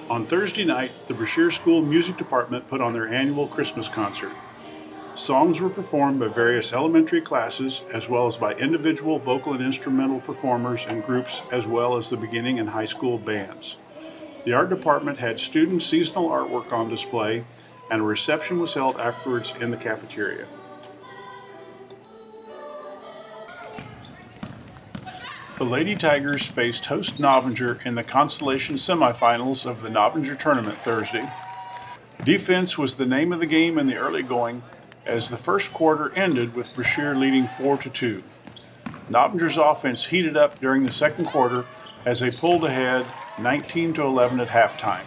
On Thursday night, the Brashear School Music Department put on their annual Christmas concert. Songs were performed by various elementary classes, as well as by individual vocal and instrumental performers and groups, as well as the beginning and high school bands. The art department had student seasonal artwork on display, and a reception was held afterwards in the cafeteria. The Lady Tigers faced host Novinger in the consolation semifinals of the Novinger tournament Thursday. Defense was the name of the game in the early going, as the first quarter ended with Brashear leading 4-2. Novinger's offense heated up during the second quarter as they pulled ahead 19-11 at halftime.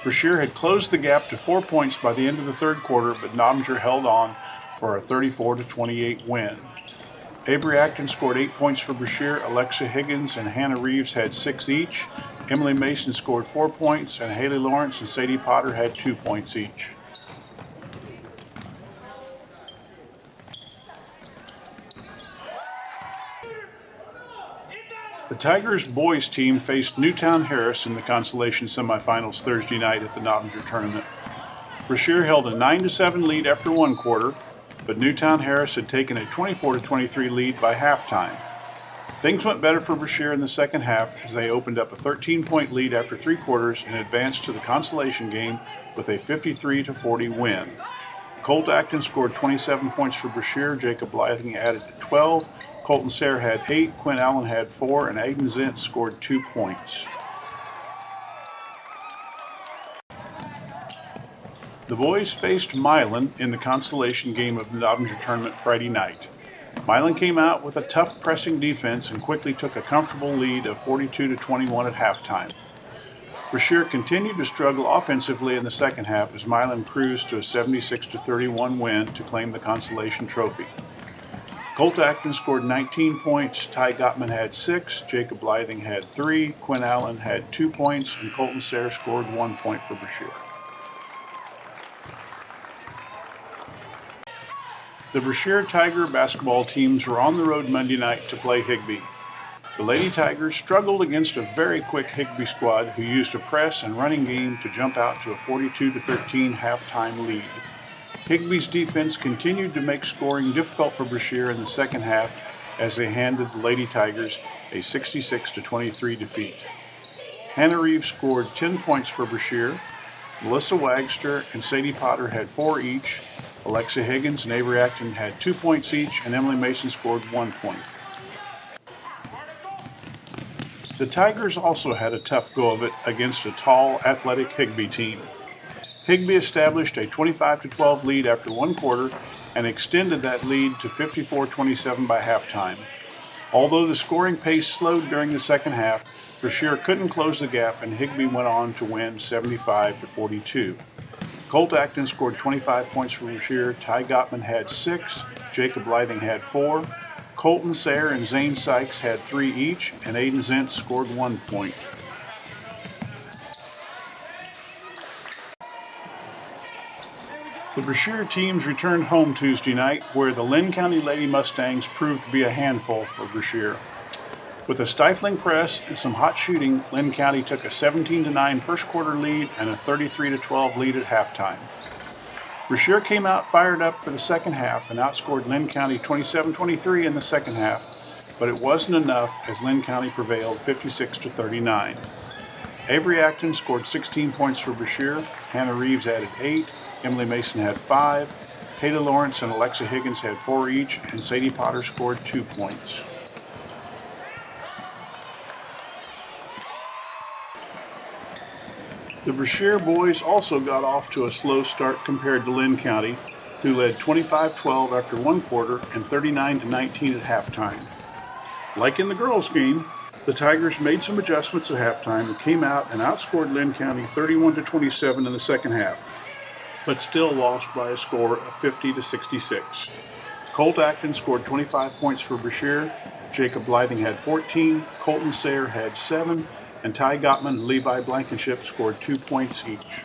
Brashear had closed the gap to 4 points by the end of the third quarter, but Novinger held on for a 34-28 win. Avery Acton scored 8 points for Brashear. Alexa Higgins and Hannah Reeves had 6 each. Emily Mason scored 4 points, and Haley Lawrence and Sadie Potter had 2 points each. The Tigers boys team faced Newtown Harris in the consolation semifinals Thursday night at the Novinger tournament. Brashear held a 9-7 lead after one quarter, but Newtown Harris had taken a 24-23 lead by halftime. Things went better for Brashear in the second half as they opened up a 13-point lead after 3 quarters and advanced to the consolation game with a 53-40 win. Colt Acton scored 27 points for Brashear. Jacob Blything added 12. Colton Sayre had 8. Quinn Allen had 4. And Aiden Zent scored 2 points. The boys faced Milan in the consolation game of the Novinger tournament Friday night. Milan came out with a tough pressing defense and quickly took a comfortable lead of 42-21 at halftime. Brashear continued to struggle offensively in the second half as Milan cruised to a 76-31 win to claim the consolation trophy. Colt Acton scored 19 points, Ty Gottman had 6, Jacob Blything had 3, Quinn Allen had 2 points, and Colton Sayre scored 1 point for Brashear. The Brashear Tiger basketball teams were on the road Monday night to play Higbee. The Lady Tigers struggled against a very quick Higbee squad who used a press and running game to jump out to a 42-13 halftime lead. Higbee's defense continued to make scoring difficult for Brashear in the second half as they handed the Lady Tigers a 66-23 defeat. Hannah Reeves scored 10 points for Brashear. Melissa Wagster and Sadie Potter had 4 each. Alexa Higgins and Avery Acton had 2 points each, and Emily Mason scored 1 point. The Tigers also had a tough go of it against a tall, athletic Higbee team. Higbee established a 25-12 lead after one quarter and extended that lead to 54-27 by halftime. Although the scoring pace slowed during the second half, Brashear couldn't close the gap, and Higbee went on to win 75-42. Colt Acton scored 25 points for Brashear. Ty Gottman had 6. Jacob Blything had 4. Colton Sayre and Zane Sykes had 3 each, and Aiden Zent scored 1 point. The Brashear teams returned home Tuesday night, where the Lynn County Lady Mustangs proved to be a handful for Brashear. With a stifling press and some hot shooting, Lynn County took a 17-9 first quarter lead and a 33-12 lead at halftime. Brashear came out fired up for the second half and outscored Lynn County 27-23 in the second half, but it wasn't enough as Lynn County prevailed 56-39. Avery Acton scored 16 points for Brashear. Hannah Reeves added 8. Emily Mason had 5. Haley Lawrence and Alexa Higgins had 4 each, and Sadie Potter scored 2 points. The Brashear boys also got off to a slow start compared to Lynn County, who led 25-12 after one quarter and 39-19 at halftime. Like in the girls' game, the Tigers made some adjustments at halftime and came out and outscored Lynn County 31-27 in the second half, but still lost by a score of 50-66. Colt Acton scored 25 points for Brashear. Jacob Blything had 14. Colton Sayre had 7. And Ty Gottman and Levi Blankenship scored 2 points each.